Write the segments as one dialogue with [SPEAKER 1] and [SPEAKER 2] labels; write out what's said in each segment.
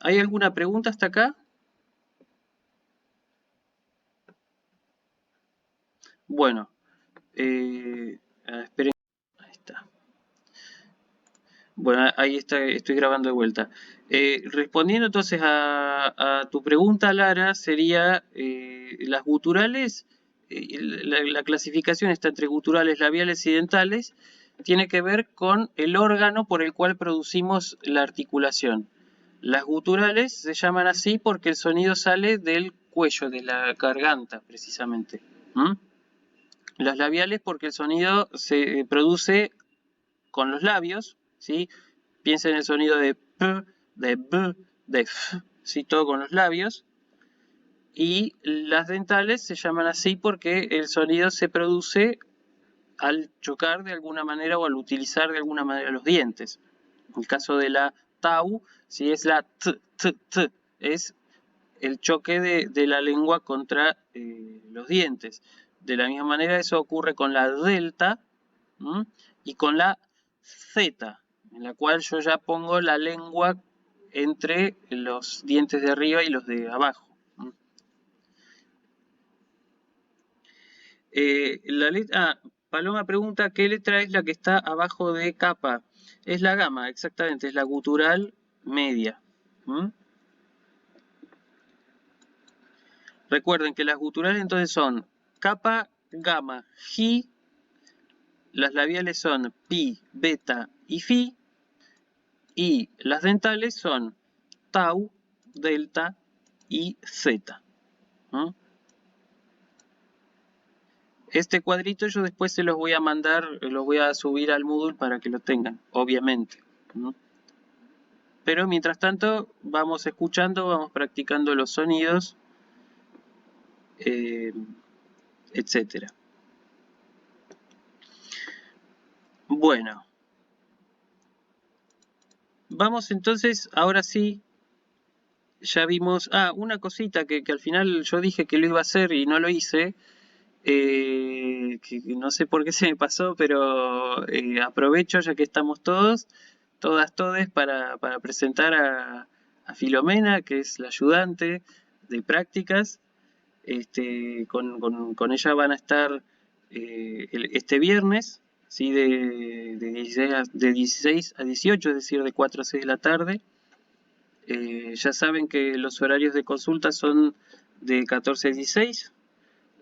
[SPEAKER 1] ¿Hay alguna pregunta hasta acá? Bueno, esperen, ahí está. Bueno, ahí está, estoy grabando de vuelta. Respondiendo entonces a tu pregunta, Lara, sería las guturales, la clasificación está entre guturales, labiales y dentales, tiene que ver con el órgano por el cual producimos la articulación. Las guturales se llaman así porque el sonido sale del cuello, de la garganta, precisamente. ¿Mm? Las labiales porque el sonido se produce con los labios, ¿sí? Piensa en el sonido de P, de B, de F, ¿sí? Todo con los labios. Y las dentales se llaman así porque el sonido se produce al chocar de alguna manera o al utilizar de alguna manera los dientes. En el caso de la tau, si es la t, t, t, es el choque de la lengua contra los dientes. De la misma manera eso ocurre con la delta, ¿m? Y con la z, en la cual yo ya pongo la lengua entre los dientes de arriba y los de abajo. La letra, Paloma pregunta, ¿qué letra es la que está abajo de capa? Es la gama, exactamente, es la gutural media. ¿Mm? Recuerden que las guturales entonces son capa, gamma, gi, las labiales son pi, beta y fi, y las dentales son tau, delta y zeta. ¿Mm? Este cuadrito yo después se los voy a mandar, los voy a subir al Moodle para que lo tengan, obviamente. ¿Mm? Pero mientras tanto vamos escuchando, vamos practicando los sonidos, etcétera. Bueno, vamos entonces, ahora sí, ya vimos, una cosita que al final yo dije que lo iba a hacer y no lo hice, que no sé por qué se me pasó, pero aprovecho ya que estamos todos, todas, todes, para presentar a Filomena, que es la ayudante de prácticas. Con ella van a estar este viernes, ¿sí? De 16 a 18, es decir, de 4 a 6 de la tarde. Ya saben que los horarios de consulta son de 14 a 16,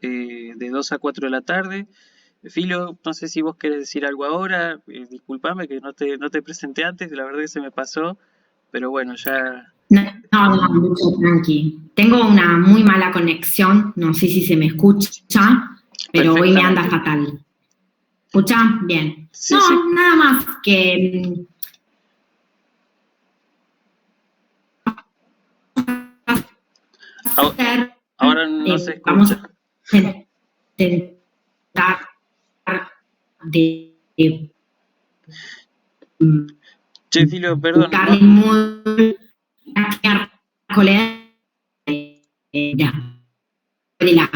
[SPEAKER 1] de 2 a 4 de la tarde. Filo, no sé si vos querés decir algo ahora, disculpame que no te presenté antes, la verdad que se me pasó, pero bueno, ya...
[SPEAKER 2] No, no, mucho tranqui. Tengo una muy mala conexión, no sé si se me escucha, pero hoy me anda fatal. ¿Escucha? Bien.
[SPEAKER 1] Sí,
[SPEAKER 2] No,
[SPEAKER 1] sí.
[SPEAKER 2] nada más que...
[SPEAKER 1] Ahora no se
[SPEAKER 2] vamos
[SPEAKER 1] escucha.
[SPEAKER 2] a intentar de
[SPEAKER 1] Che, Filo, perdón, no...
[SPEAKER 2] buscarle muy miércoles de la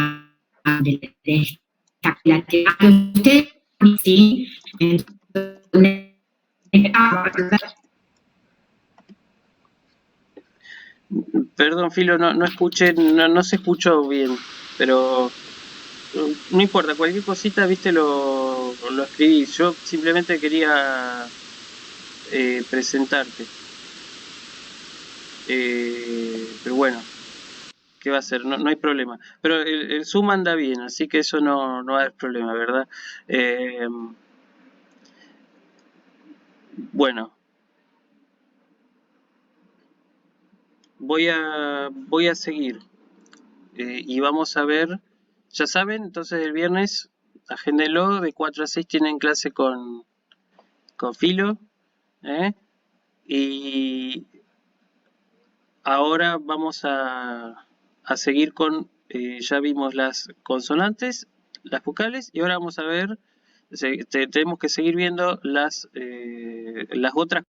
[SPEAKER 2] que usted sí,
[SPEAKER 1] Perdón, Filo, no escuché, no se escuchó bien, pero no importa, cualquier cosita, viste, lo escribí. Yo simplemente quería presentarte. Pero bueno, ¿qué va a ser? No hay problema. Pero el Zoom anda bien, así que eso no va a haber problema, ¿verdad? Bueno, voy a seguir. Y vamos a ver, ya saben, entonces el viernes, agéndenlo, de 4 a 6 tienen clase con Filo, ¿eh? Y ahora vamos a seguir con, ya vimos las consonantes, las vocales, y ahora vamos a ver, tenemos que seguir viendo las otras,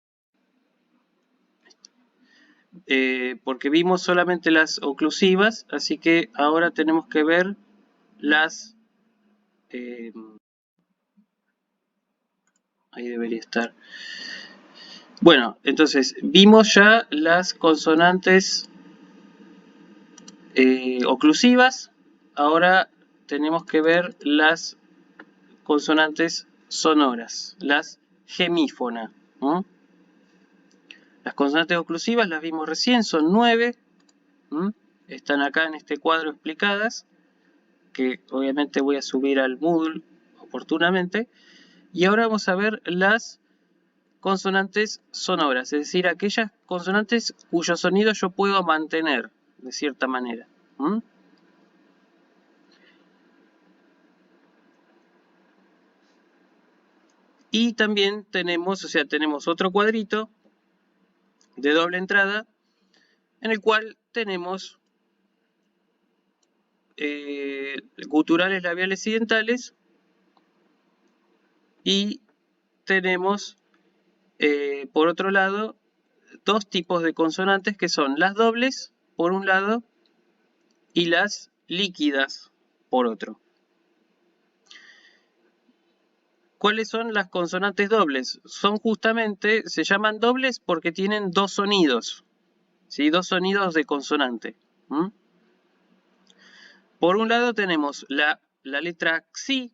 [SPEAKER 1] porque vimos solamente las oclusivas, así que ahora tenemos que ver las, ahí debería estar, Bueno, entonces vimos ya las consonantes oclusivas. Ahora tenemos que ver las consonantes sonoras, las gemífonas. ¿Mm? Las consonantes oclusivas las vimos recién, son 9. ¿Mm? Están acá en este cuadro explicadas, que obviamente voy a subir al Moodle oportunamente. Y ahora vamos a ver las consonantes sonoras, es decir, aquellas consonantes cuyo sonido yo puedo mantener de cierta manera. ¿Mm? Y también tenemos, tenemos otro cuadrito de doble entrada en el cual tenemos guturales labiales y dentales y tenemos por otro lado dos tipos de consonantes que son las dobles por un lado y las líquidas por otro. ¿Cuáles son las consonantes dobles? Son justamente, se llaman dobles porque tienen dos sonidos, ¿sí? Dos sonidos de consonante. ¿Mm? Por un lado tenemos la letra xi,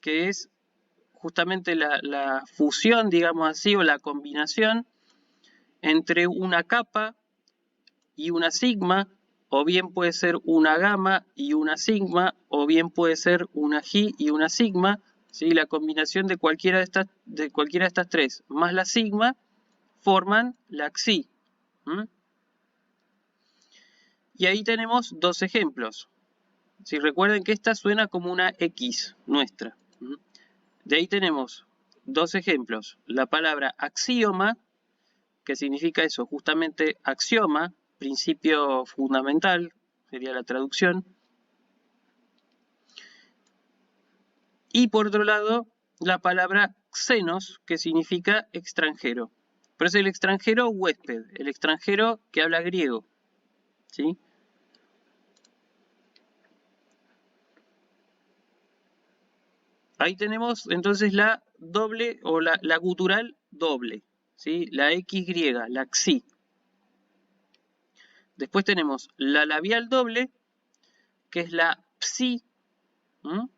[SPEAKER 1] que es justamente la fusión, digamos así, o la combinación entre una capa y una sigma, o bien puede ser una gamma y una sigma, o bien puede ser una ji y una sigma, ¿sí? La combinación de cualquiera de estas tres más la sigma forman la xi. ¿Mm? Y ahí tenemos dos ejemplos. Si recuerden que esta suena como una X nuestra. ¿Mm? De ahí tenemos dos ejemplos. La palabra axioma, que significa eso, justamente axioma, principio fundamental, sería la traducción. Y por otro lado, la palabra xenos, que significa extranjero. Pero es el extranjero huésped, el extranjero que habla griego. ¿Sí? Ahí tenemos entonces la doble o la gutural doble, ¿sí? La X griega, la xi. Después tenemos la labial doble, que es la psi, ¿m?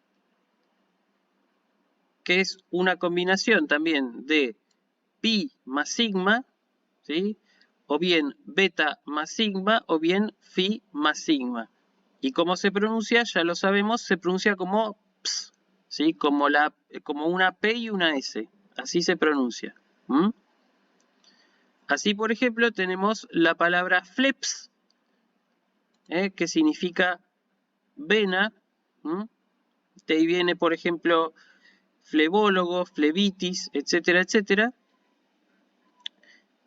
[SPEAKER 1] Que es una combinación también de pi más sigma, ¿sí? O bien beta más sigma, o bien phi más sigma. Y cómo se pronuncia, ya lo sabemos, se pronuncia como ps, ¿sí? Como una P y una S. Así se pronuncia. ¿M? Así, por ejemplo, tenemos la palabra fleps, que significa vena. ¿M? De ahí viene, por ejemplo, flebólogo, flebitis, etcétera, etcétera.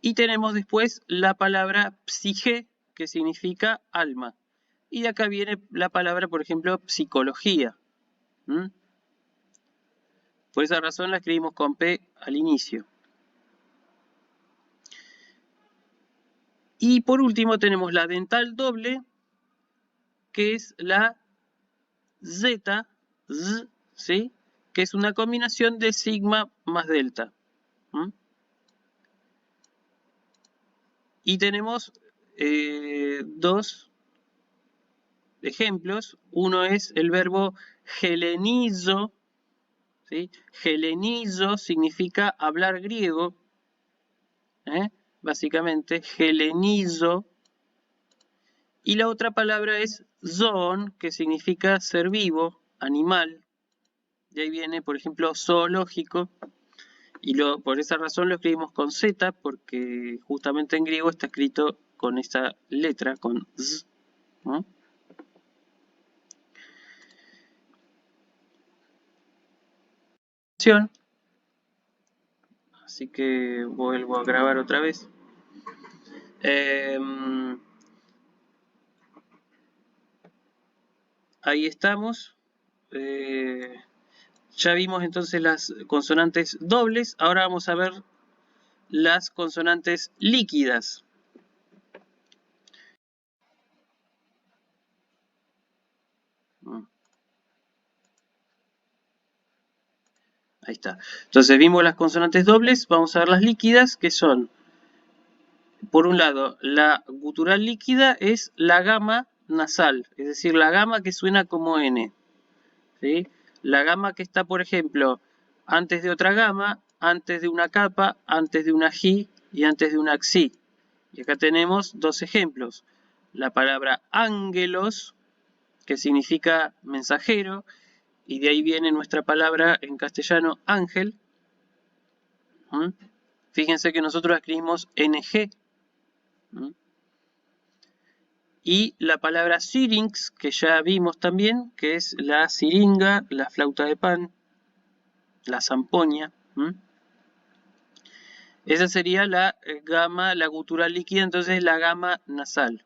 [SPEAKER 1] Y tenemos después la palabra psige, que significa alma. Y de acá viene la palabra, por ejemplo, psicología. ¿Mm? Por esa razón la escribimos con P al inicio. Y por último tenemos la dental doble, que es la Z, Z, ¿sí? Que es una combinación de sigma más delta. ¿Mm? Y tenemos dos ejemplos. Uno es el verbo helenizo, ¿sí? Helenizo significa hablar griego, básicamente, helenizo. Y la otra palabra es zoon, que significa ser vivo, animal. De ahí viene, por ejemplo, zoológico. Y por esa razón lo escribimos con Z, porque justamente en griego está escrito con esta letra, con Z, ¿no? Así que vuelvo a grabar otra vez. Ahí estamos. Ya vimos entonces las consonantes dobles. Ahora vamos a ver las consonantes líquidas. Ahí está. Entonces vimos las consonantes dobles, vamos a ver las líquidas, que son, por un lado, la gutural líquida es la gama nasal, es decir, la gama que suena como N. ¿Sí? La gama que está, por ejemplo, antes de otra gama, antes de una capa, antes de una ji y antes de una xi. Y acá tenemos dos ejemplos. La palabra ángelos, que significa mensajero, y de ahí viene nuestra palabra en castellano ángel. Fíjense que nosotros escribimos NG. Y la palabra syrinx, que ya vimos también, que es la siringa, la flauta de pan, la zampoña. Esa sería la gama, la gutural líquida, entonces la gama nasal.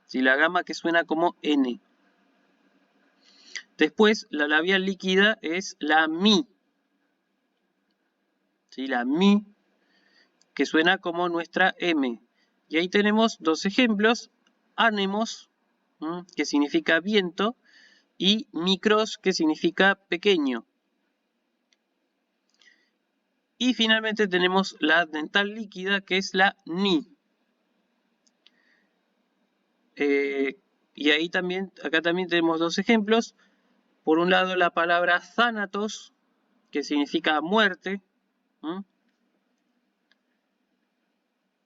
[SPEAKER 1] ¿Sí? La gama que suena como N. Después, la labial líquida es la mi. ¿Sí? La mi, que suena como nuestra M. Y ahí tenemos dos ejemplos. Anemos, que significa viento, y micros, que significa pequeño. Y finalmente tenemos la dental líquida, que es la ni. Y ahí también, acá también tenemos dos ejemplos. Por un lado la palabra thanatos, que significa muerte.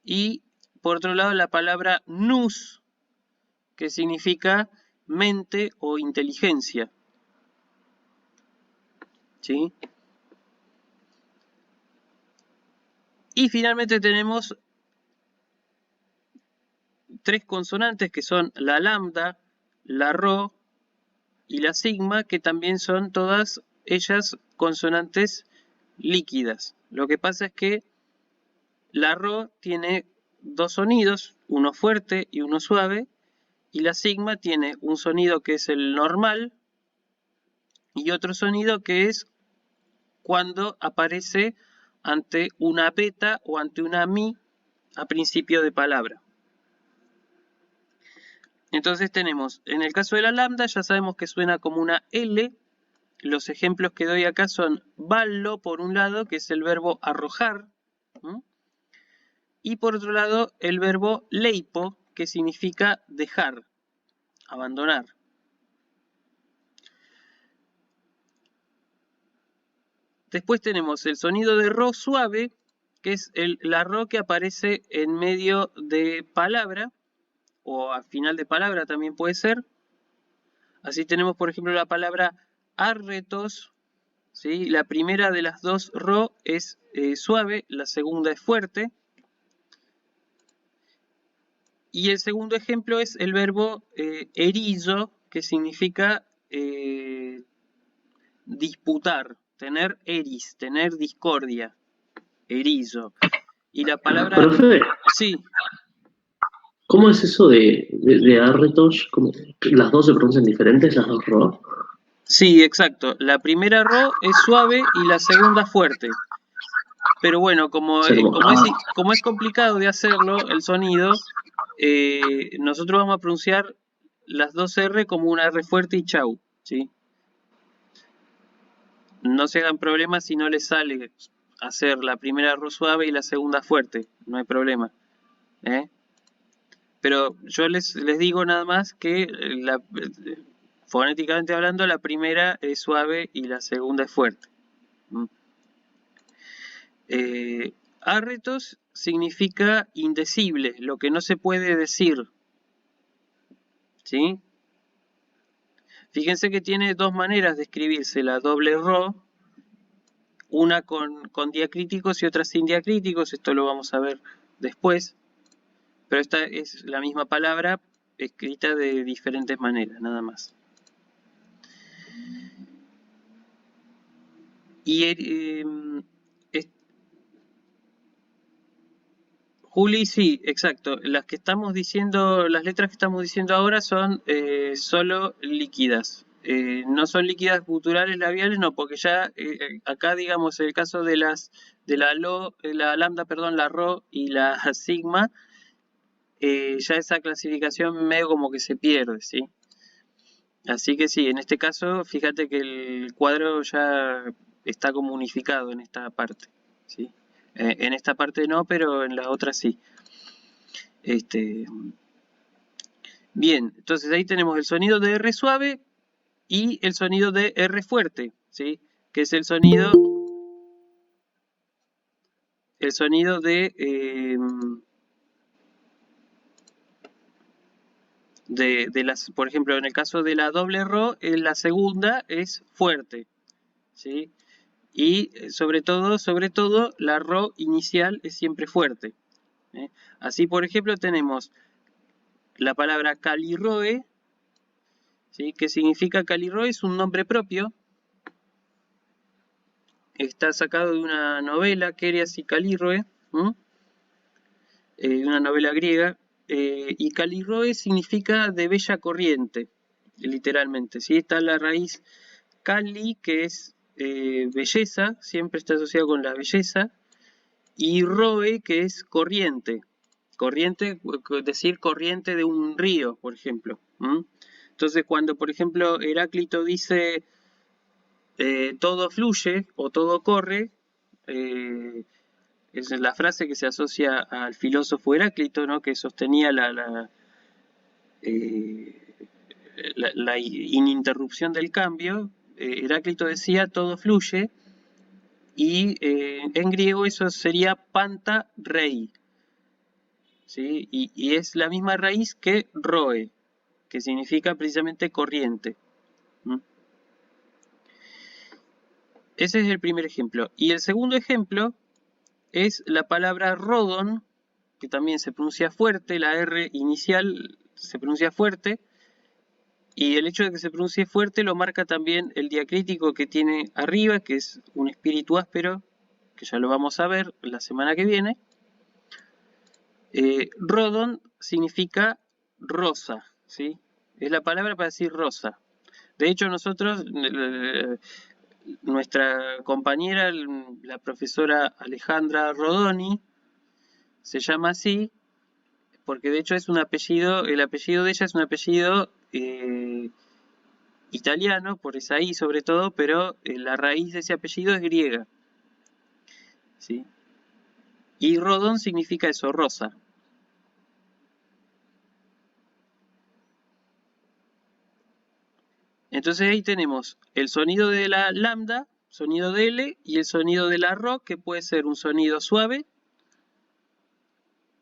[SPEAKER 1] Y por otro lado la palabra nous, que significa mente o inteligencia. ¿Sí? Y finalmente tenemos tres consonantes que son la lambda, la rho y la sigma, que también son todas ellas consonantes líquidas. Lo que pasa es que la rho tiene dos sonidos, uno fuerte y uno suave, y la sigma tiene un sonido que es el normal y otro sonido que es cuando aparece ante una beta o ante una mi a principio de palabra. Entonces tenemos, en el caso de la lambda ya sabemos que suena como una L. Los ejemplos que doy acá son ballo por un lado, que es el verbo arrojar, y por otro lado el verbo leipo, que significa dejar, abandonar. Después tenemos el sonido de ro suave, que es la ro que aparece en medio de palabra, o al final de palabra también puede ser. Así tenemos, por ejemplo, la palabra arretos. ¿Sí? La primera de las dos ro es suave, la segunda es fuerte. Y el segundo ejemplo es el verbo erizo, que significa disputar, tener eris, tener discordia, erizo. Y la palabra...
[SPEAKER 3] Profe,
[SPEAKER 1] Sí.
[SPEAKER 3] ¿Cómo es eso de arretos? ¿Las dos se pronuncian diferentes, las dos ro?
[SPEAKER 1] Sí, exacto. La primera ro es suave y la segunda fuerte. Pero bueno, como,
[SPEAKER 3] O sea,
[SPEAKER 1] como es complicado de hacerlo, el sonido, nosotros vamos a pronunciar las dos R como una R fuerte y chau, ¿sí? No se hagan problemas si no les sale hacer la primera ro suave y la segunda fuerte, no hay problema. Pero yo les digo nada más que fonéticamente hablando, la primera es suave y la segunda es fuerte. Arretos significa indecible, lo que no se puede decir. ¿Sí? Fíjense que tiene dos maneras de escribirse la doble ro, una con diacríticos y otra sin diacríticos, esto lo vamos a ver después, pero esta es la misma palabra escrita de diferentes maneras, nada más. Y Juli, sí, exacto. Las que estamos diciendo, las letras que estamos diciendo ahora son solo líquidas. No son líquidas guturales labiales, no, porque ya acá, digamos, en el caso de la lambda, perdón, la ro y la sigma, ya esa clasificación medio como que se pierde, ¿sí? Así que sí, en este caso, fíjate que el cuadro ya está como unificado en esta parte, ¿sí? En esta parte no, pero en la otra sí. Bien, entonces ahí tenemos el sonido de R suave y el sonido de R fuerte, ¿sí? Que es el sonido de las, por ejemplo, en el caso de la doble RO, la segunda es fuerte, ¿sí? Y sobre todo, la RO inicial es siempre fuerte, ¿eh? Así, por ejemplo, tenemos la palabra Caliroe, ¿sí? Que significa Caliroe, es un nombre propio. Está sacado de una novela, Querias y Caliroe, una novela griega. Y Caliroe significa de bella corriente, literalmente, ¿sí? Está la raíz Cali, que es belleza, siempre está asociado con la belleza, y Roe, que es corriente. Corriente, decir corriente de un río, por ejemplo. Entonces, cuando, por ejemplo, Heráclito dice todo fluye o todo corre, esa es la frase que se asocia al filósofo Heráclito, ¿no? Que sostenía la ininterrupción del cambio. Heráclito decía todo fluye, y en griego eso sería panta rei, ¿sí? Y es la misma raíz que roe, que significa precisamente corriente. Ese es el primer ejemplo. Y el segundo ejemplo es la palabra rodon, que también se pronuncia fuerte, la R inicial se pronuncia fuerte, y el hecho de que se pronuncie fuerte lo marca también el diacrítico que tiene arriba, que es un espíritu áspero, que ya lo vamos a ver la semana que viene. Rodon significa rosa, ¿sí? Es la palabra para decir rosa. De hecho, nosotros, nuestra compañera, la profesora Alejandra Rodoni, se llama así, porque de hecho es un apellido, el apellido de ella es un apellido italiano, por Esaí sobre todo, pero la raíz de ese apellido es griega, ¿sí? Y Rodón significa eso, rosa. Entonces ahí tenemos el sonido de la lambda, sonido de L, y el sonido de la Ro, que puede ser un sonido suave,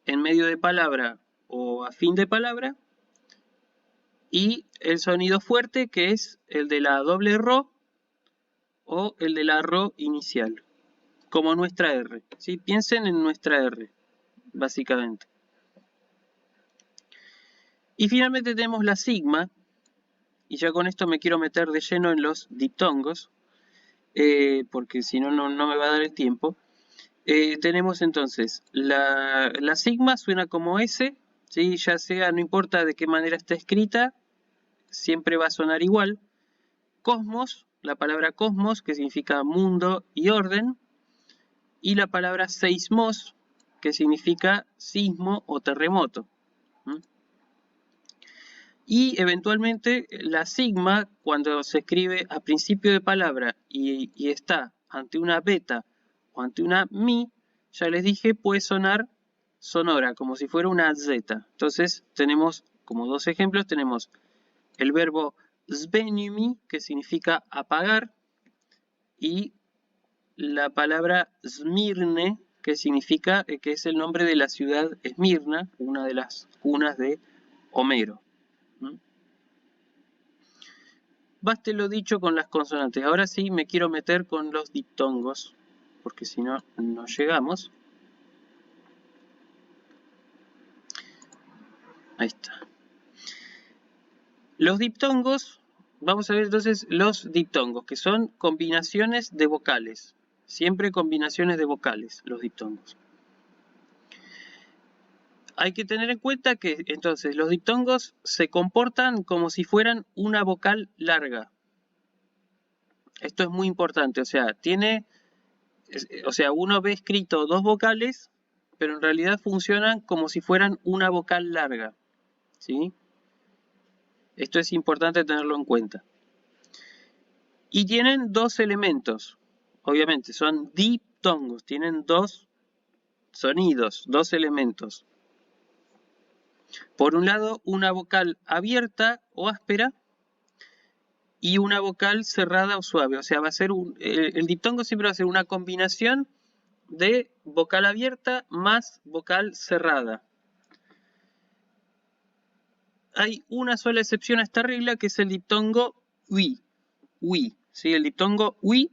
[SPEAKER 1] en medio de palabra o a fin de palabra, y el sonido fuerte, que es el de la doble Ro o el de la Ro inicial, como nuestra R, ¿sí? Piensen en nuestra R, básicamente. Y finalmente tenemos la sigma, y ya con esto me quiero meter de lleno en los diptongos, porque si no, no me va a dar el tiempo. Tenemos entonces, la sigma suena como S, ¿sí? Ya sea, no importa de qué manera está escrita, siempre va a sonar igual. Cosmos, la palabra cosmos, que significa mundo y orden, y la palabra seismos, que significa sismo o terremoto. Y eventualmente la sigma, cuando se escribe a principio de palabra y está ante una beta o ante una mi, ya les dije, puede sonar sonora, como si fuera una zeta. Entonces tenemos como dos ejemplos, tenemos el verbo zbenimi, que significa apagar, y la palabra Smirne, que significa, que es el nombre de la ciudad Esmirna, una de las cunas de Homero. Baste lo dicho con las consonantes. Ahora sí me quiero meter con los diptongos, porque si no, no llegamos. Ahí está. Los diptongos, vamos a ver entonces los diptongos, que son combinaciones de vocales. Siempre combinaciones de vocales, los diptongos. Hay que tener en cuenta que entonces los diptongos se comportan como si fueran una vocal larga. Esto es muy importante, o sea, uno ve escrito dos vocales, pero en realidad funcionan como si fueran una vocal larga, ¿sí? Esto es importante tenerlo en cuenta. Y tienen dos elementos, obviamente son diptongos, tienen dos sonidos, dos elementos. Por un lado, una vocal abierta o áspera y una vocal cerrada o suave. O sea, va a ser el diptongo siempre va a ser una combinación de vocal abierta más vocal cerrada. Hay una sola excepción a esta regla, que es el diptongo ui. Ui, ¿sí? El diptongo ui,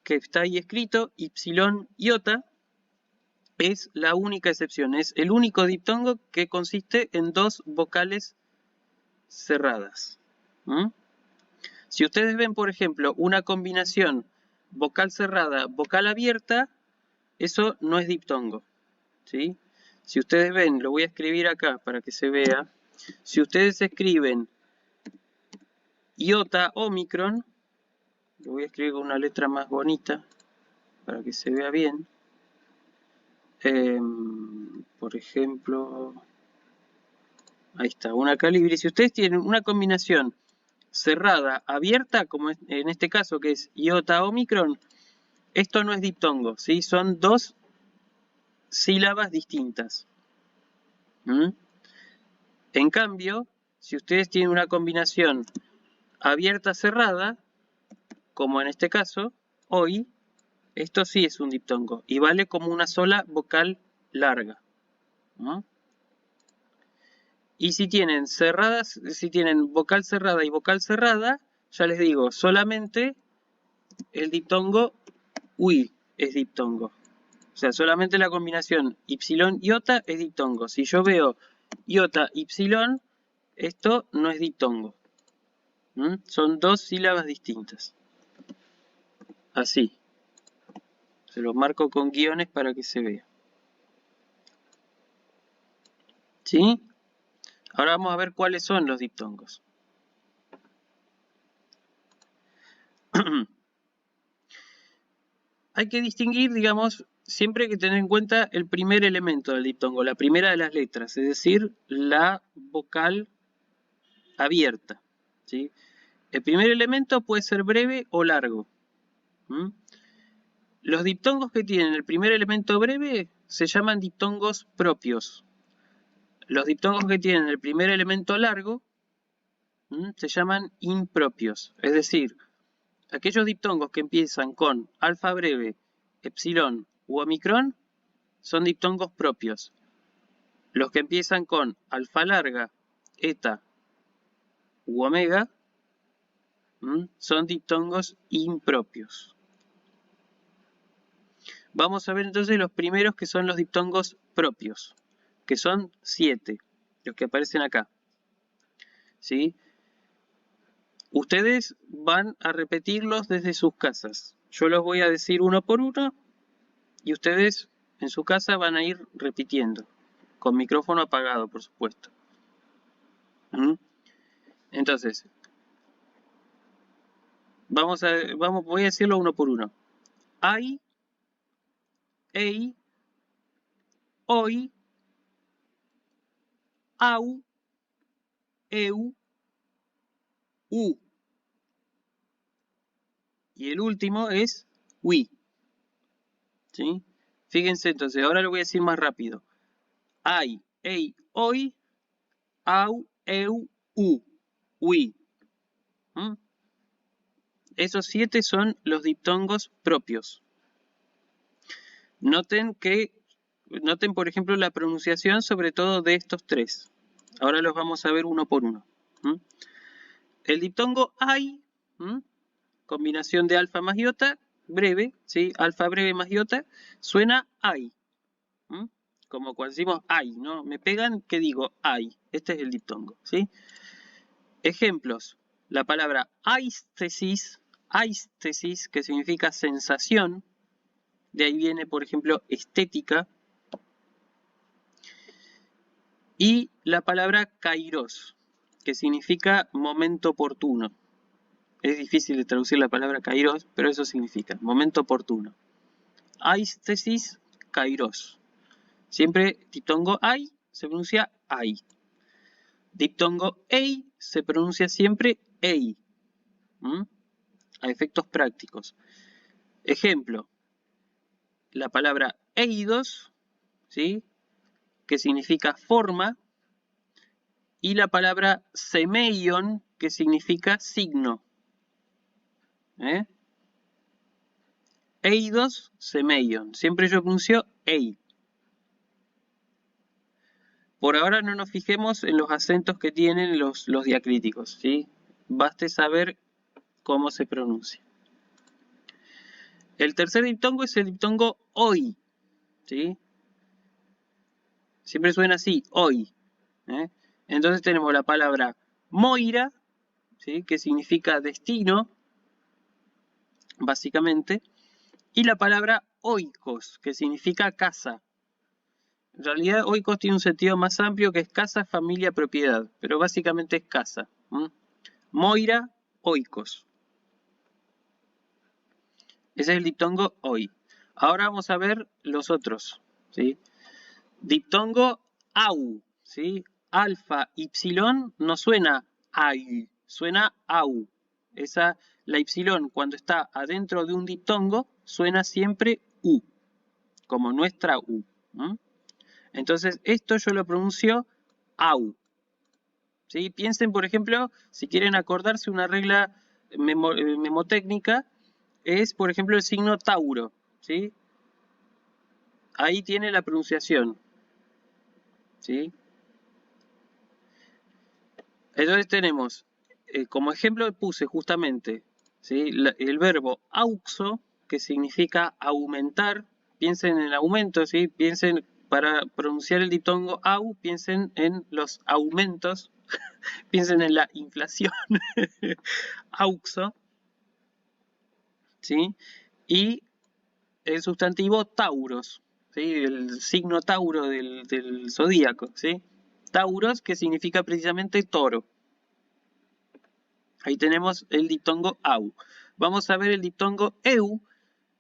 [SPEAKER 1] que está ahí escrito, ipsilon iota, es la única excepción. Es el único diptongo que consiste en dos vocales cerradas. ¿Mm? Si ustedes ven, por ejemplo, una combinación vocal cerrada, vocal abierta, eso no es diptongo, ¿sí? Si ustedes ven, lo voy a escribir acá para que se vea. Si ustedes escriben iota omicron, lo voy a escribir con una letra más bonita para que se vea bien. Por ejemplo, ahí está, una calibri. Si ustedes tienen una combinación cerrada, abierta, como en este caso que es iota omicron, esto no es diptongo, ¿sí? Son dos sílabas distintas. ¿Mm? En cambio, si ustedes tienen una combinación abierta-cerrada, como en este caso, hoy, esto sí es un diptongo y vale como una sola vocal larga. ¿No? Y si tienen cerradas, si tienen vocal cerrada y vocal cerrada, ya les digo, solamente el diptongo ui es diptongo. O sea, solamente la combinación ipsilon-iota es diptongo. Si yo veo iota-ipsilon, esto no es diptongo. ¿Mm? Son dos sílabas distintas. Así. Se los marco con guiones para que se vea. ¿Sí? Ahora vamos a ver cuáles son los diptongos. Hay que distinguir, digamos, siempre hay que tener en cuenta el primer elemento del diptongo, la primera de las letras, es decir, la vocal abierta. ¿Sí? El primer elemento puede ser breve o largo. ¿Mm? Los diptongos que tienen el primer elemento breve se llaman diptongos propios. Los diptongos que tienen el primer elemento largo se llaman impropios. Es decir, aquellos diptongos que empiezan con alfa breve, epsilon u omicron son diptongos propios. Los que empiezan con alfa larga, eta u omega son diptongos impropios. Vamos a ver entonces los primeros, que son los diptongos propios, que son 7, los que aparecen acá. ¿Sí? Ustedes van a repetirlos desde sus casas. Yo los voy a decir uno por uno y ustedes en su casa van a ir repitiendo, con micrófono apagado, por supuesto. Entonces, voy a decirlo uno por uno. Ai, ei, oi, au, eu, u. Y el último es ui. ¿Sí? Fíjense entonces, ahora lo voy a decir más rápido. Ai, ei, oi, au, eu, u. Ui. Esos 7 son los diptongos propios. Noten, por ejemplo, la pronunciación sobre todo de estos 3. Ahora los vamos a ver uno por uno. El diptongo ai, combinación de alfa más iota, breve, ¿sí? Alfa breve más iota, suena ai. Como cuando decimos ay, ¿no? Me pegan, ¿qué digo? Ay. Este es el diptongo, ¿sí? Ejemplos. La palabra aistesis, que significa sensación. De ahí viene, por ejemplo, estética. Y la palabra kairos, que significa momento oportuno. Es difícil de traducir la palabra kairos, pero eso significa momento oportuno. Aistesis, kairos. Siempre diptongo ai se pronuncia ai. Diptongo ei se pronuncia siempre ei. A efectos prácticos. Ejemplo, la palabra eidos, ¿sí? Que significa forma, y la palabra semeion, que significa signo. Eidos, semeion. Siempre yo pronuncio ei. Por ahora no nos fijemos en los acentos que tienen los diacríticos, ¿sí? Baste saber cómo se pronuncia. El tercer diptongo es el diptongo oi, ¿sí? Siempre suena así, oi. Entonces tenemos la palabra moira, ¿sí? Que significa destino, básicamente, y la palabra oikos, que significa casa. En realidad, oikos tiene un sentido más amplio que es casa, familia, propiedad, pero básicamente es casa. Moira, oikos. Ese es el diptongo oi. Ahora vamos a ver los otros, ¿sí? Diptongo au, ¿sí? Alfa, y no suena ai, suena au. La y cuando está adentro de un diptongo suena siempre u, como nuestra u. Entonces esto yo lo pronuncio au. ¿Sí? Piensen, por ejemplo, si quieren acordarse una regla memotécnica, es, por ejemplo, el signo Tauro, ¿sí? Ahí tiene la pronunciación, ¿sí? Entonces tenemos, como ejemplo puse justamente, ¿sí? El verbo auxo, que significa aumentar. Piensen en el aumento, ¿sí? Piensen, para pronunciar el diptongo au, piensen en los aumentos, piensen en la inflación, auxo, ¿sí? Y el sustantivo tauros, ¿sí? El signo tauro del zodíaco, ¿sí? Tauros, que significa precisamente toro. Ahí tenemos el diptongo au. Vamos a ver el diptongo eu,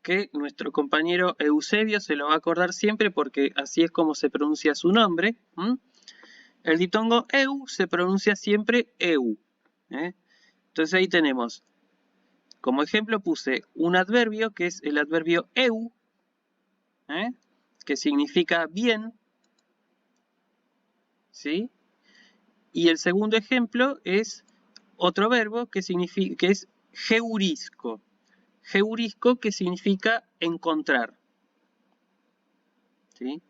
[SPEAKER 1] que nuestro compañero Eusebio se lo va a acordar siempre porque así es como se pronuncia su nombre. El diptongo eu se pronuncia siempre eu. Entonces ahí tenemos, como ejemplo puse un adverbio que es el adverbio eu, que significa bien, ¿sí? Y el segundo ejemplo es otro verbo que es geurisco. Geurisco, que significa encontrar, ¿sí?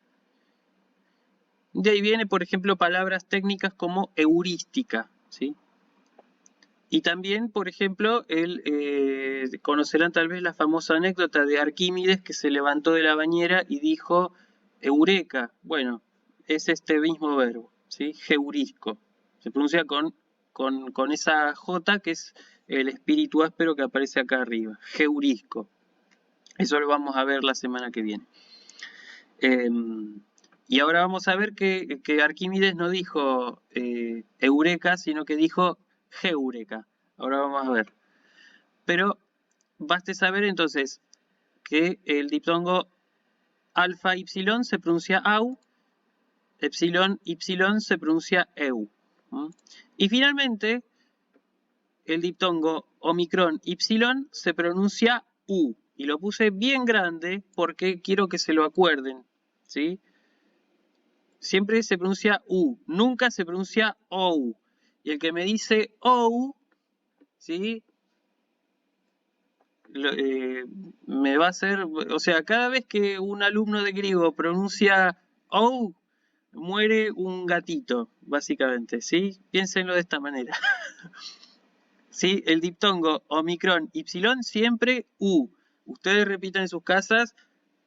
[SPEAKER 1] De ahí viene, por ejemplo, palabras técnicas como heurística, ¿sí? Y también, por ejemplo, conocerán tal vez la famosa anécdota de Arquímedes, que se levantó de la bañera y dijo eureka. Bueno, es este mismo verbo, ¿sí? Geurisco. Se pronuncia con esa J, que es el espíritu áspero que aparece acá arriba. Geurisco. Eso lo vamos a ver la semana que viene. Y ahora vamos a ver que Arquímedes no dijo eureka, sino que dijo Heureka. Ahora vamos a ver. Pero baste saber entonces que el diptongo alfa y se pronuncia au, epsilon y se pronuncia eu. Y finalmente, el diptongo omicron y se pronuncia u. Y lo puse bien grande porque quiero que se lo acuerden, ¿sí? Siempre se pronuncia u, nunca se pronuncia ou. Y el que me dice ou, ¿sí? Me va a hacer, o sea, cada vez que un alumno de griego pronuncia ou, muere un gatito, básicamente, ¿sí? Piénsenlo de esta manera. ¿Sí? El diptongo omicron y siempre u. Ustedes repitan en sus casas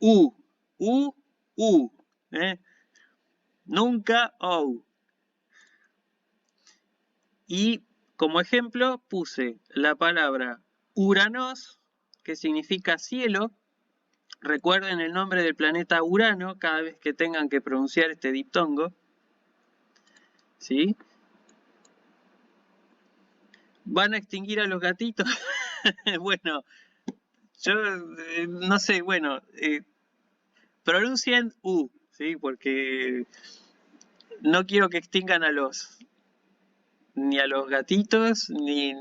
[SPEAKER 1] u, u, u. Nunca ou. Y como ejemplo puse la palabra Uranos, que significa cielo. Recuerden el nombre del planeta Urano cada vez que tengan que pronunciar este diptongo, ¿sí? ¿Van a extinguir a los gatitos? Bueno, yo no sé, bueno, pronuncien U, ¿sí? Porque no quiero que extingan a los ni a los gatitos, ni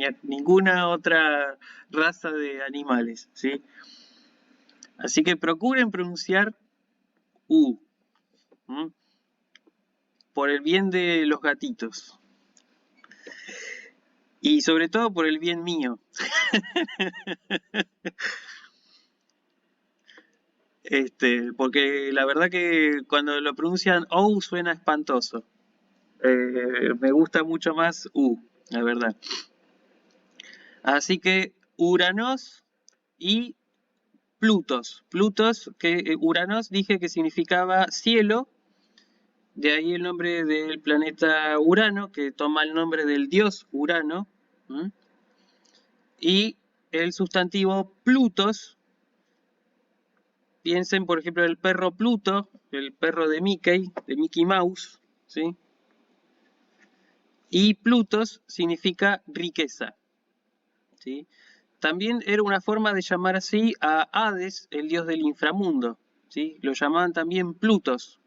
[SPEAKER 1] a ninguna otra raza de animales, ¿sí? Así que procuren pronunciar U, ¿m? Por el bien de los gatitos. Y sobre todo por el bien mío. Porque la verdad que cuando lo pronuncian OU suena espantoso. Me gusta mucho más U, la verdad. Así que Uranos y Plutos. Plutos, que Uranos dije que significaba cielo, de ahí el nombre del planeta Urano, que toma el nombre del dios Urano. ¿M? Y el sustantivo Plutos, piensen por ejemplo el perro Pluto, el perro de Mickey Mouse, ¿sí? Y Plutos significa riqueza, ¿sí? También era una forma de llamar así a Hades, el dios del inframundo, ¿sí? Lo llamaban también Plutos,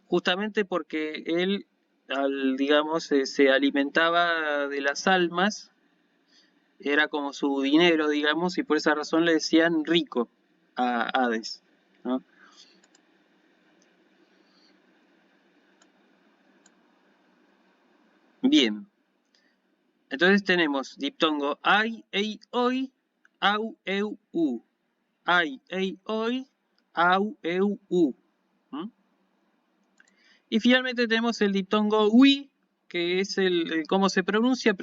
[SPEAKER 1] justamente porque él, digamos, se alimentaba de las almas, era como su dinero, digamos, y por esa razón le decían rico a Hades, ¿no? Bien, entonces tenemos diptongo ai, ei, oi, au, eu, u. Ai, ei, oi, au, eu, u. ¿Mm? Y finalmente tenemos el diptongo ui, que es el cómo se pronuncia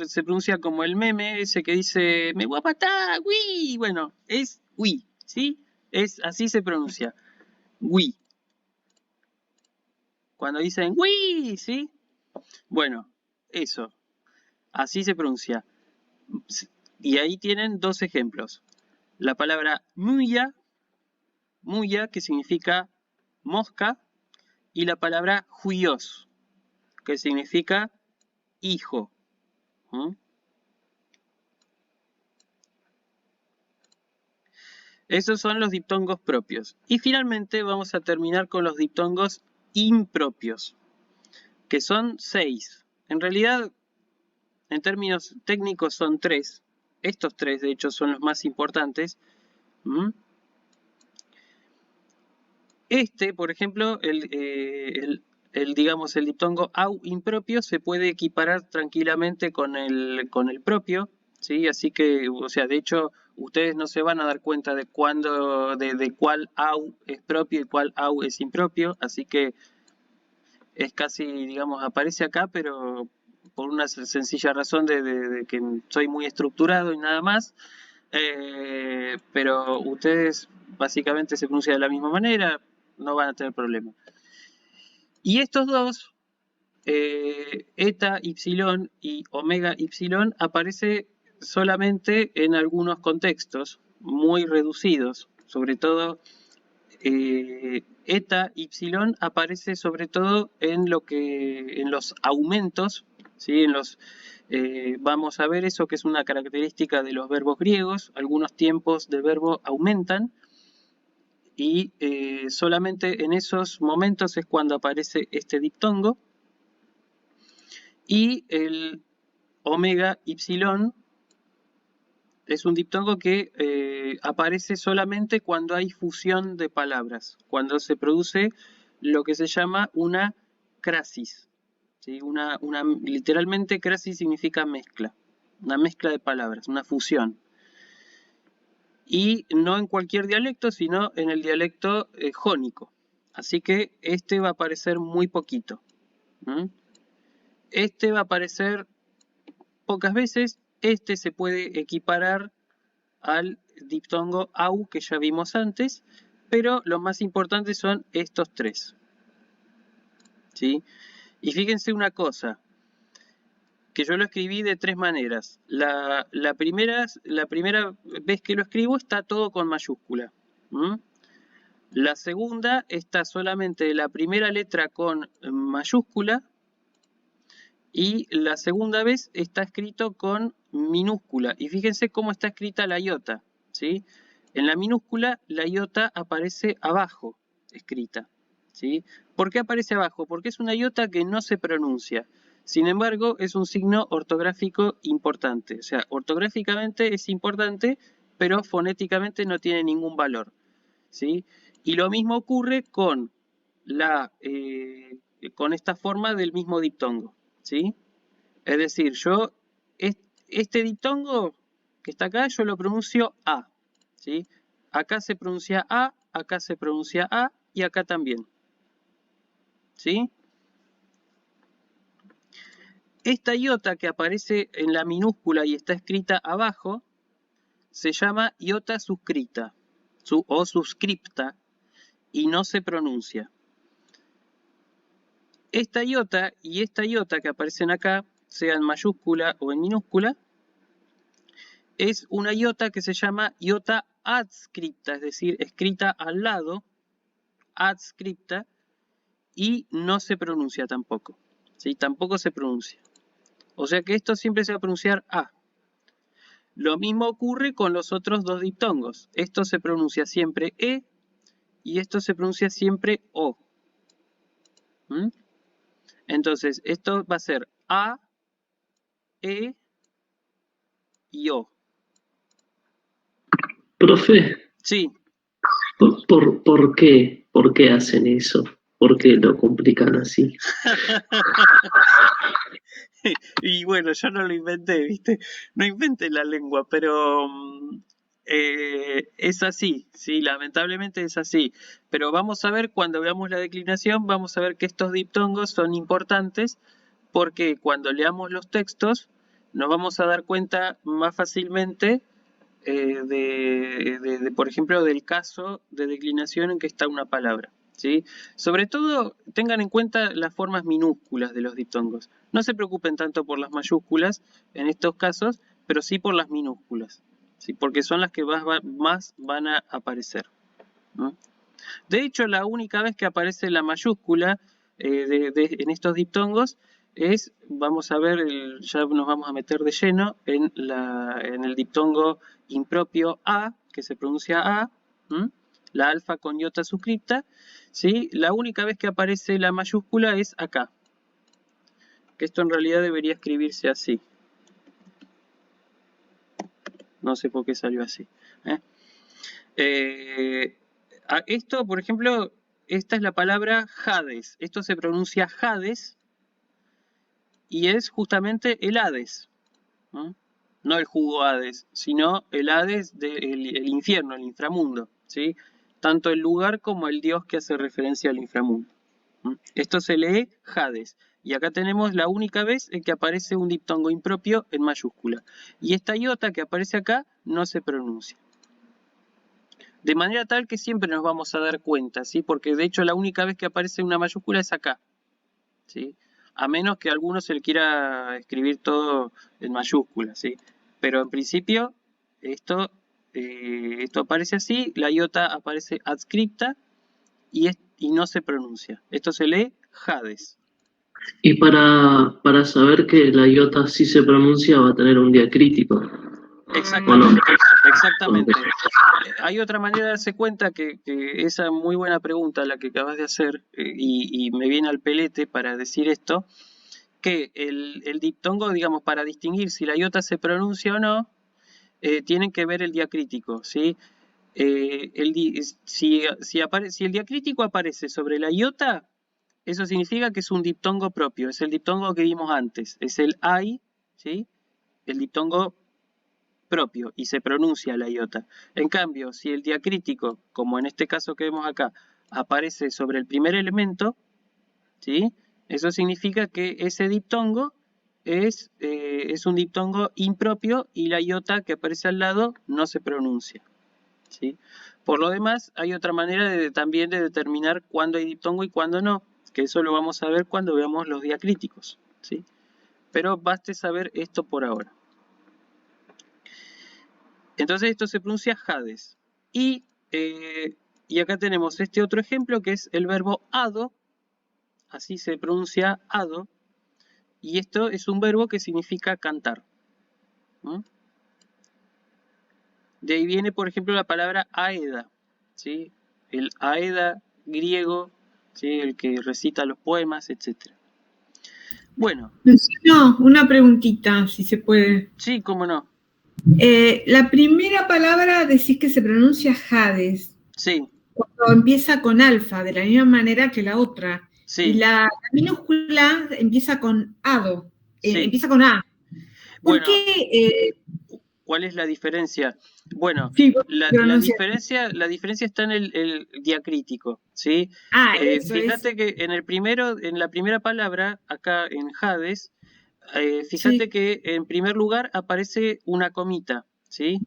[SPEAKER 1] como el meme ese que dice me voy a matar, ui. Bueno, es ui, ¿sí? Así se pronuncia, ui. Cuando dicen ui, ¿sí? Bueno, eso, así se pronuncia. Y ahí tienen dos ejemplos. La palabra muya, que significa mosca, y la palabra juios, que significa hijo. ¿Mm? Esos son los diptongos propios. Y finalmente vamos a terminar con los diptongos impropios, que son 6. En realidad, en términos técnicos son 3. Estos 3, de hecho, son los más importantes. ¿Mm? Por ejemplo, digamos, el diptongo au impropio se puede equiparar tranquilamente con el propio, ¿sí? Así que, o sea, de hecho, ustedes no se van a dar cuenta de cuál au es propio y cuál au es impropio, así que es casi, digamos, aparece acá, pero por una sencilla razón de que soy muy estructurado y nada más. Pero ustedes básicamente se pronuncian de la misma manera, no van a tener problema. Y estos dos, eta, ipsilon y omega, ipsilon, aparece solamente en algunos contextos muy reducidos, sobre todo eta, ipsilon aparece sobre todo en los aumentos, ¿sí? Vamos a ver eso que es una característica de los verbos griegos. Algunos tiempos del verbo aumentan y solamente en esos momentos es cuando aparece este diptongo. Y el omega ipsilon es un diptongo que aparece solamente cuando hay fusión de palabras, cuando se produce lo que se llama una crasis. ¿Sí? Literalmente crasis significa mezcla, una mezcla de palabras, una fusión. Y no en cualquier dialecto, sino en el dialecto jónico. Así que este va a aparecer muy poquito. ¿Mm? Este va a aparecer pocas veces. Este se puede equiparar al diptongo au que ya vimos antes, pero lo más importante son estos tres. ¿Sí? Y fíjense una cosa, que yo lo escribí de tres maneras. La primera vez que lo escribo está todo con mayúscula. ¿Mm? La segunda está solamente la primera letra con mayúscula y la segunda vez está escrito con minúscula. Y fíjense cómo está escrita la iota, ¿sí? En la minúscula la iota aparece abajo, escrita, ¿sí? ¿Por qué aparece abajo? Porque es una iota que no se pronuncia. Sin embargo, es un signo ortográfico importante. O sea, ortográficamente es importante, pero fonéticamente no tiene ningún valor, ¿sí? Y lo mismo ocurre con con esta forma del mismo diptongo, ¿sí? Es decir, este diptongo que está acá, yo lo pronuncio A, ¿sí? Acá se pronuncia A, acá se pronuncia A y acá también, ¿sí? Esta iota que aparece en la minúscula y está escrita abajo se llama iota suscrita o suscripta y no se pronuncia. Esta iota y esta iota que aparecen acá, sea en mayúscula o en minúscula, es una iota que se llama iota adscripta, es decir, escrita al lado, adscripta, y no se pronuncia tampoco. ¿Sí? Tampoco se pronuncia. O sea que esto siempre se va a pronunciar A. Lo mismo ocurre con los otros dos diptongos. Esto se pronuncia siempre E y esto se pronuncia siempre O. ¿Mm? Entonces, esto va a ser A, E y O.
[SPEAKER 3] Profe,
[SPEAKER 1] Sí.
[SPEAKER 3] ¿por qué? ¿Por qué hacen eso? ¿Por qué lo complican así?
[SPEAKER 1] Y bueno, yo no lo inventé, ¿viste? No inventé la lengua, pero es así, sí, lamentablemente es así. Pero vamos a ver, cuando veamos la declinación, vamos a ver que estos diptongos son importantes porque cuando leamos los textos nos vamos a dar cuenta más fácilmente por ejemplo, del caso de declinación en que está una palabra, ¿sí? Sobre todo, tengan en cuenta las formas minúsculas de los diptongos. No se preocupen tanto por las mayúsculas en estos casos, pero sí por las minúsculas, ¿sí? Porque son las que más van a aparecer, ¿no? De hecho, la única vez que aparece la mayúscula en estos diptongos vamos a ver, ya nos vamos a meter de lleno en el diptongo impropio A, que se pronuncia A, la alfa con iota suscripta, ¿sí? La única vez que aparece la mayúscula es acá, que esto en realidad debería escribirse así. No sé por qué salió así. Esto, por ejemplo, esta es la palabra Hades. Esto se pronuncia Hades y es justamente el Hades. No el jugo Hades, sino el Hades del infierno, el inframundo, ¿sí? Tanto el lugar como el dios que hace referencia al inframundo. Esto se lee Hades. Y acá tenemos la única vez en que aparece un diptongo impropio en mayúscula. Y esta iota que aparece acá no se pronuncia. De manera tal que siempre nos vamos a dar cuenta, ¿sí? Porque de hecho la única vez que aparece una mayúscula es acá, ¿sí? A menos que alguno se le quiera escribir todo en mayúscula, ¿sí? Pero en principio esto aparece así, la iota aparece adscripta y no se pronuncia. Esto se lee Hades.
[SPEAKER 3] Y para saber que la iota sí se pronuncia va a tener un diacrítico.
[SPEAKER 1] Exactamente, exactamente.
[SPEAKER 3] Okay.
[SPEAKER 1] Hay otra manera de darse cuenta que esa muy buena pregunta la que acabas de hacer y me viene al pelete para decir esto, que el diptongo, digamos, para distinguir si la iota se pronuncia o no, tienen que ver el diacrítico, ¿sí? Si el diacrítico aparece sobre la iota, eso significa que es un diptongo propio, es el diptongo que vimos antes, es el ay, ¿sí? El diptongo propio y se pronuncia la iota. En cambio, si el diacrítico, como en este caso que vemos acá, aparece sobre el primer elemento, ¿sí? Eso significa que ese diptongo es un diptongo impropio y la iota que aparece al lado no se pronuncia, ¿sí? Por lo demás, hay otra manera también de determinar cuándo hay diptongo y cuándo no, que eso lo vamos a ver cuando veamos los diacríticos, ¿sí? Pero baste saber esto por ahora. Entonces esto se pronuncia Hades. Y acá tenemos este otro ejemplo que es el verbo ado. Así se pronuncia ado. Y esto es un verbo que significa cantar. De ahí viene, por ejemplo, la palabra aeda. ¿Sí? El aeda griego, ¿sí? El que recita los poemas, etc. Bueno.
[SPEAKER 4] No, una preguntita, si se puede.
[SPEAKER 1] Sí, cómo no.
[SPEAKER 4] La primera palabra decís que se pronuncia Hades.
[SPEAKER 1] Sí.
[SPEAKER 4] Cuando empieza con alfa, de la misma manera que la otra.
[SPEAKER 1] Sí.
[SPEAKER 4] Y la minúscula empieza con ado,
[SPEAKER 1] Sí.
[SPEAKER 4] empieza con A. ¿Por
[SPEAKER 1] Bueno,
[SPEAKER 4] qué?
[SPEAKER 1] ¿cuál es la diferencia? Bueno,
[SPEAKER 4] Sí,
[SPEAKER 1] la diferencia está en el diacrítico, ¿sí? Fíjate que en la primera palabra, acá en Hades, fíjate que en primer lugar aparece una comita, ¿sí?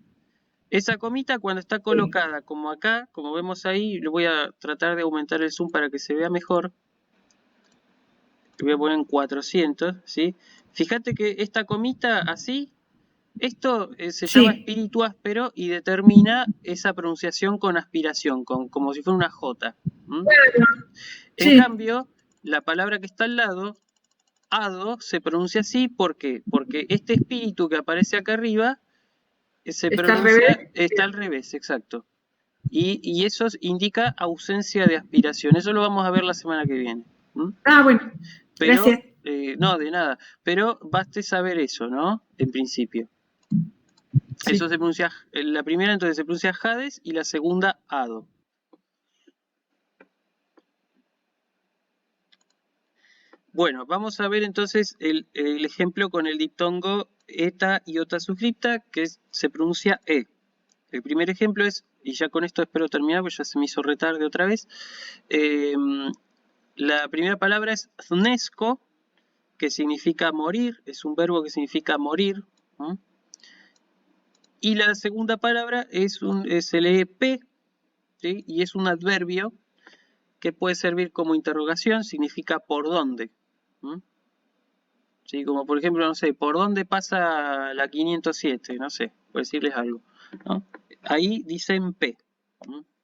[SPEAKER 1] Esa comita cuando está colocada como acá, como vemos ahí, le voy a tratar de aumentar el zoom para que se vea mejor. Le voy a poner en 400, ¿sí? Fíjate que esta comita así, esto se llama espíritu áspero y determina esa pronunciación con aspiración, como si fuera una J. En cambio, la palabra que está al lado, ado, se pronuncia así, ¿por qué? Porque este espíritu que aparece acá arriba se pronuncia, está al revés, exacto. Y eso indica ausencia de aspiración. Eso lo vamos a ver la semana que viene.
[SPEAKER 4] Bueno,
[SPEAKER 1] pero,
[SPEAKER 4] gracias.
[SPEAKER 1] No, de nada. Pero baste saber eso, ¿no? En principio. Sí. Eso se pronuncia, la primera entonces se pronuncia Hades y la segunda Ado. Bueno, vamos a ver entonces el ejemplo con el diptongo eta y ota suscripta, que se pronuncia E. El primer ejemplo es, y ya con esto espero terminar, porque ya se me hizo retarde otra vez. La primera palabra es znesco, que significa morir, es un verbo que significa morir. Y la segunda palabra se lee P, ¿sí? Y es un adverbio que puede servir como interrogación, significa por dónde. ¿Sí? Como por ejemplo, no sé, ¿por dónde pasa la 507? No sé, por decirles algo, ¿no? Ahí dicen P.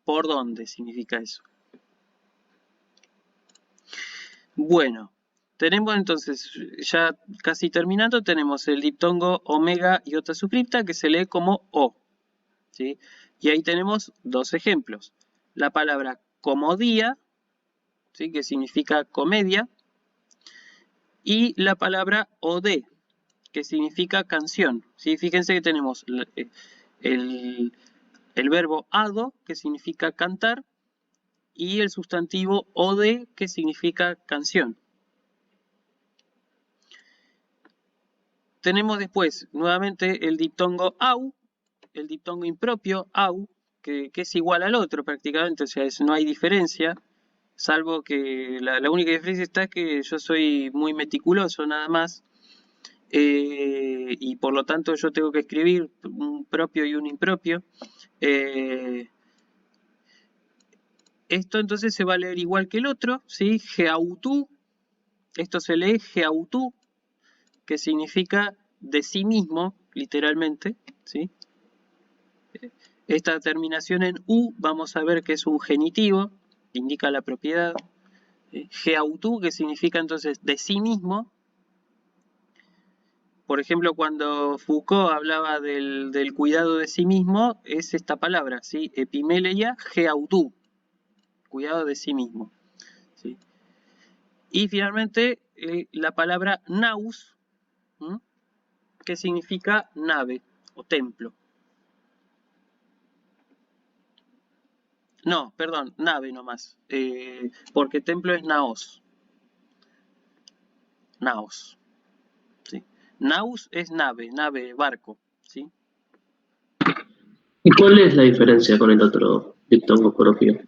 [SPEAKER 1] ¿Por dónde significa eso? Bueno, tenemos entonces, ya casi terminando, tenemos el diptongo omega iota suscripta que se lee como O. ¿Sí? Y ahí tenemos dos ejemplos. La palabra comodía, ¿sí? Que significa comedia, y la palabra ode, que significa canción. ¿Sí? Fíjense que tenemos el verbo ado, que significa cantar, y el sustantivo ode, que significa canción. Tenemos después nuevamente el diptongo au, el diptongo impropio au, que es igual al otro prácticamente, o sea, no hay diferencia, salvo que la única diferencia está que yo soy muy meticuloso nada más, y por lo tanto yo tengo que escribir un propio y un impropio. Esto entonces se va a leer igual que el otro, ¿sí? Geautú, esto se lee geautú, que significa de sí mismo, literalmente, ¿sí? Esta terminación en U vamos a ver que es un genitivo, indica la propiedad. Geautú, que significa entonces de sí mismo. Por ejemplo, cuando Foucault hablaba del cuidado de sí mismo, es esta palabra, ¿sí? Epimeleia geautú, cuidado de sí mismo. ¿Sí? Y finalmente la palabra naus, que significa nave o templo. No, perdón, nave nomás, porque templo es naos. Naos. ¿Sí? Naus es nave, barco. ¿Sí?
[SPEAKER 3] ¿Y cuál es la diferencia con el otro diptongo propio?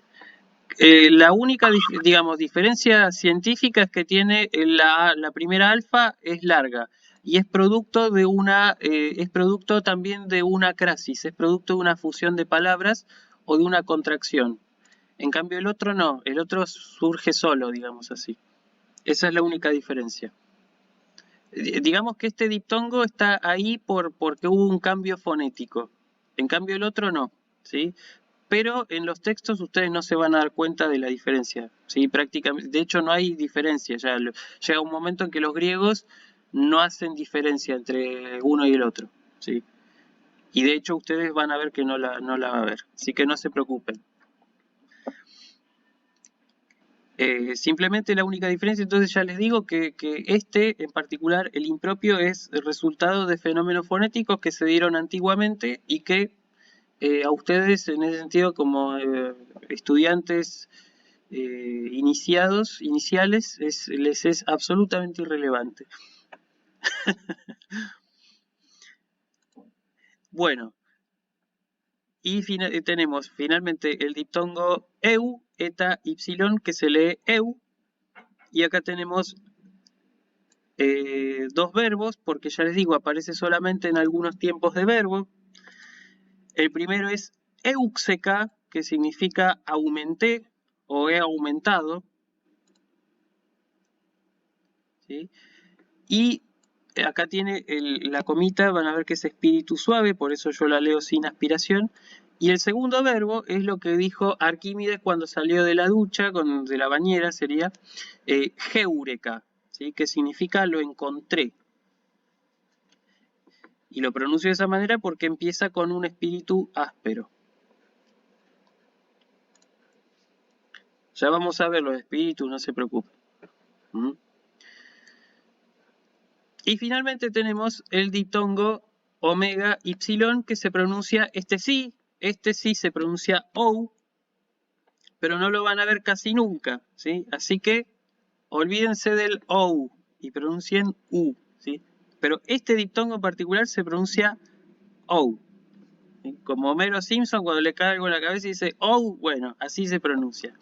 [SPEAKER 1] La única, digamos, diferencia científica es que tiene la primera alfa es larga y es producto de es producto también de una crasis, es producto de una fusión de palabras o de una contracción. En cambio el otro no, el otro surge solo, digamos así. Esa es la única diferencia. Digamos que este diptongo está ahí porque hubo un cambio fonético. En cambio el otro no, ¿sí? Pero en los textos ustedes no se van a dar cuenta de la diferencia, ¿sí? Prácticamente, de hecho no hay diferencia, ya llega un momento en que los griegos no hacen diferencia entre uno y el otro, ¿sí? Y de hecho ustedes van a ver que no la va a ver, así que no se preocupen. Simplemente la única diferencia, entonces ya les digo que este en particular, el impropio, es el resultado de fenómenos fonéticos que se dieron antiguamente y que a ustedes en ese sentido como estudiantes iniciales les es absolutamente irrelevante. Bueno, y tenemos finalmente el diptongo eu, eta, ypsilon, que se lee eu, y acá tenemos dos verbos, porque ya les digo, aparece solamente en algunos tiempos de verbo. El primero es euxeca, que significa aumenté o he aumentado, ¿sí? Y acá tiene la comita, van a ver que es espíritu suave, por eso yo la leo sin aspiración. Y el segundo verbo es lo que dijo Arquímedes cuando salió de la ducha, de la bañera, sería heureka, ¿sí? Que significa lo encontré. Y lo pronuncio de esa manera porque empieza con un espíritu áspero. Ya vamos a ver los espíritus, no se preocupen. Y finalmente tenemos el diptongo omega ypsilon, que se pronuncia este sí se pronuncia ou, pero no lo van a ver casi nunca, ¿sí? Así que olvídense del ou y pronuncien u, ¿sí? Pero este diptongo en particular se pronuncia ou, ¿sí? Como Homero Simpson cuando le cae algo en la cabeza y dice ou, bueno, así se pronuncia.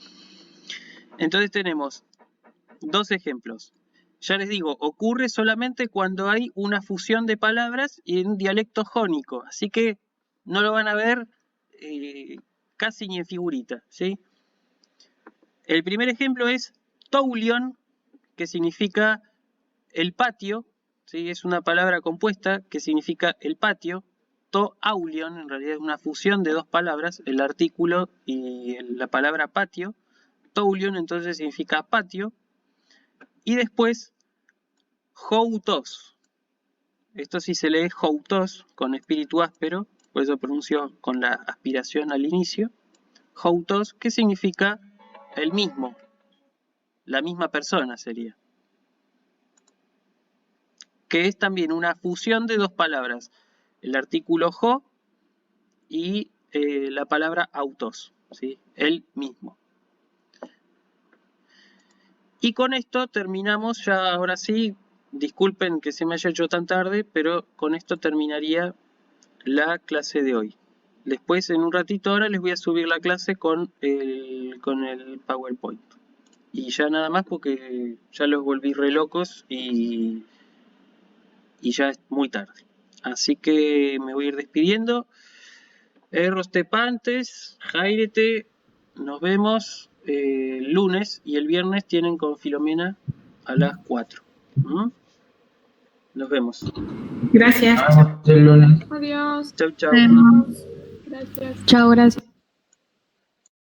[SPEAKER 1] Entonces tenemos dos ejemplos. Ya les digo, ocurre solamente cuando hay una fusión de palabras y en un dialecto jónico, así que no lo van a ver casi ni en figurita, ¿sí? El primer ejemplo es toulion, que significa el patio, ¿sí? Es una palabra compuesta que significa el patio. Toaulion, en realidad es una fusión de dos palabras, el artículo y la palabra patio. Toulion entonces significa patio. Y después, joutos. Esto sí se lee joutos con espíritu áspero, por eso pronuncio con la aspiración al inicio. Joutos, que significa el mismo, la misma persona sería. Que es también una fusión de dos palabras, el artículo jo y la palabra autos, ¿sí? El mismo. Y con esto terminamos ya, ahora sí, disculpen que se me haya hecho tan tarde, pero con esto terminaría la clase de hoy. Después, en un ratito ahora, les voy a subir la clase con el PowerPoint. Y ya nada más porque ya los volví re locos y ya es muy tarde. Así que me voy a ir despidiendo. Rostepantes, Jairete, nos vemos el lunes y el viernes tienen con Filomena a las 4. Nos vemos.
[SPEAKER 4] Gracias.
[SPEAKER 5] El lunes.
[SPEAKER 6] Adiós.
[SPEAKER 1] Chau, chau.
[SPEAKER 6] Gracias. Chao, gracias.